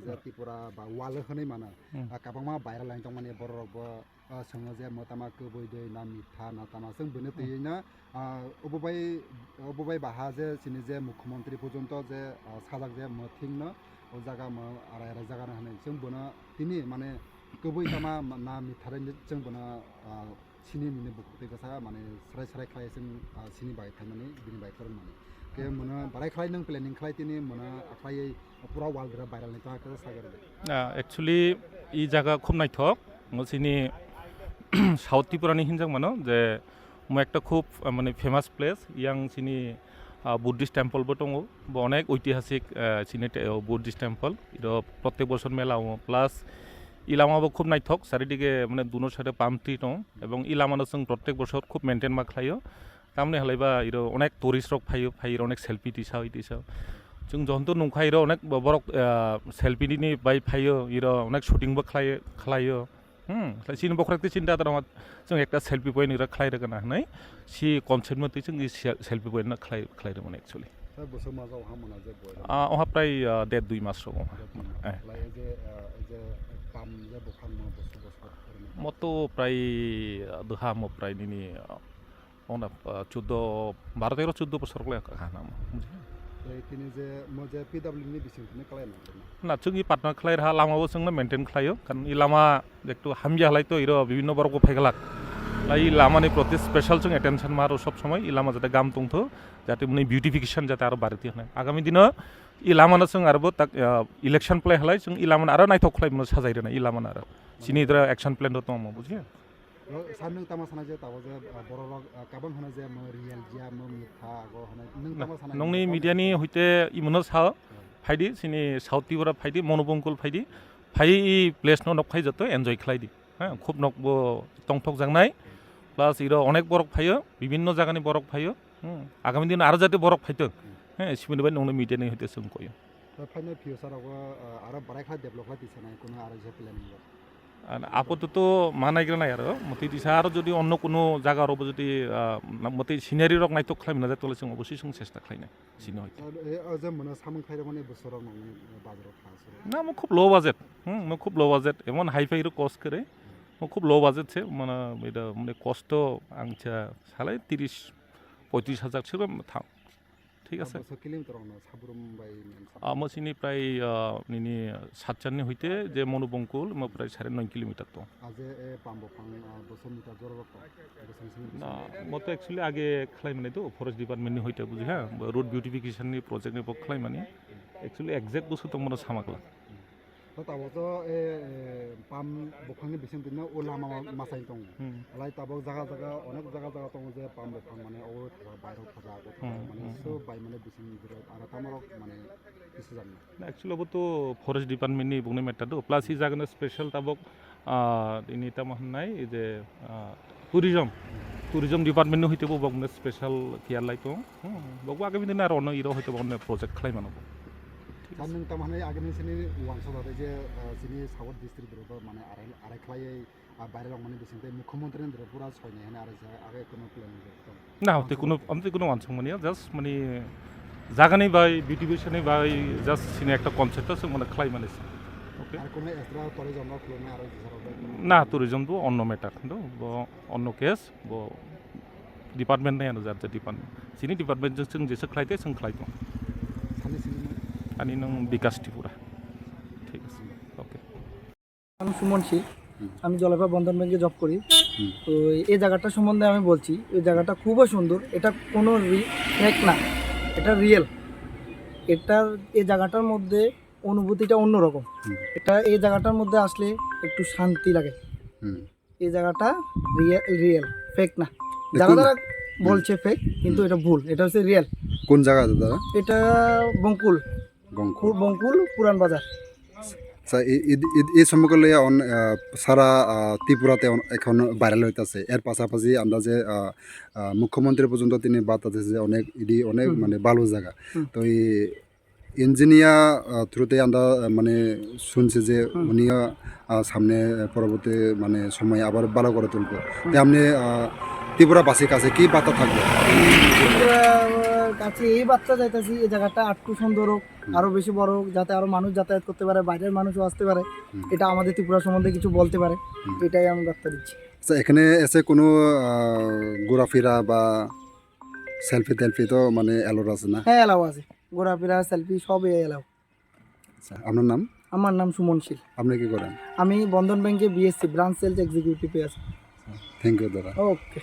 যে ত্রিপুরা বা ওয়াল होनाय माना काबांमा भाइराल लाइन दं माने बर'बो सोङो जे मोतामा गोबै दै ना मिठा ना तामा जों बेनो तैयैनो अबबाय बाहा जे सिनि जे मुख्यमंत्री पर्यन्त जे साजाक जे मथिंनो ओ जागा म आराय जागा होनाय जों बेनो तिनि माने गोबै तामा ना मिठारै जों बेनो सिनि मिनि बुकुते गसा माने सराय सराय खाय जों सिनि बाय थांनानै बिनि बाय फोरों माने के मोना बाराय खाय नों प्लेनिं खाय तिनि मोना आखायै पुरा वार्ल्ड रा भाइराल नि ताका सागर एक्चुअली ई जागा खूब नायथक मसिनी साउथ त्रिपुरानि हिनजां मानो जे একটা খুব মানে ফেমাস প্লেস ইয়াং চিনি বুদ্ধিস্ট টেম্পলबो दङ अनेक ঐতিহাসিক চিনি বুদ্ধিস্ট টেম্পল এটা প্রত্যেক বছর মেলা হয় প্লাস ইলামাবো খুব নাইথক চারিদিকে মানে দুনো সাইডে পাম ট্রি दं এবং ইলামানো जों প্রত্যেক বছর খুব মেইনটেইন मा खालायो तामने हालायबा इरो अनेक टुरिस्ट रक फायो अनेक सेल्फि दिसा जों जहन्थ नंखा इरो अनेक बरक सेल्फिनि बाय फायो इरो अनेक शुटिंबो खालायो सिन बखराते चिन्ता दङ जों एकटा सेल्फि पॉइंट इरा खालायरगोन हानाय सि कनसेप्ट मते जों सेल्फि पॉइंट खालायदोंमोन एक्चुअली बोसोर माजाव हा मोना जे अहा प्राय 1.5-2 मास रङ लाय जे पाम जे बखान म बोसोर मतो प्राय दहा म प्राय निनि ओना 12 बोसोर गले हाना तिनि जे म जे पीडब्ल्यू नि बिसिंखने खालायना ना जोंनि पार्टनार खालायर हा लामाबो जोंनो मेंटेन खालायो कारण इ लामा एकटु हामजा हलायतो इरो विभिन्न बरग फायगलाक लाई लामानि प्रति स्पेशल जों अटेंशन मारो सब समय इ लामा जाते गाम दंथो जाते मुनि ब्यूटिफिकेशन जाते आरो बारति हनाय आगामी दिन इ लामानो जों आरोबो इलेक्शन प्ले हलाय जों इ लामानो आरो नायथक खालायनो साजायदोना इ लामानो आरो सिनि द्रा एक्शन प्लान दं म बुझियो साननों तामा साना जे ताबो जे बर'रक काबां होनो जे म रियेल जिया म मिठा गो होनो नों तामा साना नंनि मीडियानि हइते इमनो सा फायदि सिनि साउथ त्रिपुरा फायदि मनोबंकुल फायदि फाय इ प्लेस न नखाय जतो एन्जॉय खालायदि हां खूब नकबो टंगटक जांनाय प्लास इरो अनेक बरक फायो विभिन्न जागानि बरक फायो आगामी दिन आरो जाते बरक फायतो हां सिमिनबाय नंनि मीडियानि हइते सों कयो फायनो फ्यूचाराव आरो बारायखा डेभलप खालायदिसनाय कोनो आरो जे प्लेनिं आपातत मा नायग्रानाय आरो मते दिसा आरो जदि अन्य कोनो जागारावबो जदि मते सिनारि रक नायथक खालामना जातले जों अबশ্যই जों चेष्टा खालायनाय सिनो हयते जे मोना सामन खायरा माने बोसोराव नंनि बाजाराव थासो ना म खूब लो बाजेट म खूब लो बाजेट एमन हाई फाई रो कस्ट करे म खूब लो बाजेट छे माने बेदा माने कस्ट आंचा सालाय 30-35 हाजार छे थां ठीक আছে मसिनि प्राय निनि सातचाननि हइते जे मनोबंकुल म प्राय 9.5 किलोमीटर तो आजे पाम्बफां 200 मीटर जरबक ना मत एक्चुअली आगे खलाय माने तो फरेस्ट डिपार्टमेंट नि हइते बुझि हा रोड ब्यूटिफिकेशन नि प्रोजेक्ट नि बखलाय माने एक्चुअली एग्जैक्ट बुसु तो मन सामाकला ताबो तो पाम बखांनि बिसिम दिनो ओलामा मासाय दं लाय ताबो जागा अनेक जागा दं जे पाम बखां माने ओ बायराव थाजा माने सो बाय माने बिसिम आरो तामारक माने किसु जानो एक्चुअली अब तो फरेस्ट डिपार्टमेंट नि बुंनाय मेटा दो प्लस इ जागोन स्पेशल ताबक इनि तामा होननाय जे टूरिज्म डिपार्टमेंट नि हइते बगने स्पेशल केयार लायतो बगवा आगे दिन आरो न इरो हइते बगने प्रोजेक्ट खालाय मानो साननों तामाने आगेनि सिनि वांसो जाते जे सिनि साउथ डिस्ट्रिक्ट द्रबो माने आराय खालायै बायराव माने बिसिंते मुख्यमंत्री द्र पुरा सयनाय हने आरो आगे कोनो प्लान ना हते कोनो वानसं माने जस्ट माने जागानि बाय ब्यूटिफिकेशननि बाय जस्ट सिनि एकटा कनसेप्ट जों माने खालाय माने ओके आरो कोनो एक्सट्रा टुरिज्म न खालामनाय आरो ना टुरिज्म तो अन्न मेटार दो अन्न केस बो डिपार्टमेंट नायानो जाते डिपार्टमेंट सिनि डिपार्टमेंट जों जेसे खालायते जों खालायतो आनी नों विकास त्रिपुरा ठीक আছে ओके আমি সুমন শীল আমি জলপাই বন্ধন ব্যাংকে জব করি তো এই জায়গাটা সম্বন্ধে আমি বলছি এই জায়গাটা খুবই সুন্দর এটা কোনো ফেক না এটা রিয়েল এটার এই জায়গাটার মধ্যে অনুভূতিটা অন্যরকম এটা এই জায়গাটার মধ্যে আসলে একটু শান্তি লাগে এই জায়গাটা রিয়েল ফেক না যারা বলছে ফেক কিন্তু এটা ভুল এটা হচ্ছে রিয়েল কোন জায়গা দাদা এটা বঙ্কুল পুরান বাজার এই সমগ্র সারা ত্রিপুরাতে এখন ভাইরাল হইতেছে এর পাশাপাশি আমরা যে মুখ্যমন্ত্রী পর্যন্ত তিনি বার্তা দিয়েছে যে অনেক মানে ভালো জায়গা তো এই ইঞ্জিনিয়ার থ্রুতে আমরা মানে শুনছি যে উনিও সামনে পরবর্তী মানে সময় আবার ভালো করে তুলব আপনি ত্রিপুরাবাসীর কাছে কি বার্তা থাকবে? ত্রিপুরার কাছে এই বার্তা চাইতেছি এই জায়গাটা আরটু সুন্দর হোক, আরো বেশি বড় হোক, যাতে আরো মানুষ যাতায়াত করতে পারে, বাইরের মানুষও আসতে পারে, এটা আমাদের ত্রিপুরা সম্বন্ধে কিছু বলতে পারে, এটাই আমি বার্তা দিচ্ছি। আচ্ছা, এখানে এসে কোনো ঘোরাফেরা বা সেলফি টেলফি তো মানে অ্যালোর আছে না? হ্যাঁ এলাও আছে, ঘোরাফেরা সেলফি সবই এলাও। আচ্ছা, আপনার নাম? আমার নাম সুমন শীল। আপনি কি করেন? আমি বন্ধন ব্যাংকে বিএসসি ব্রাঞ্চ সেলস এক্সিকিউটিভে আছি। থ্যাংক ইউ দাদা। ওকে।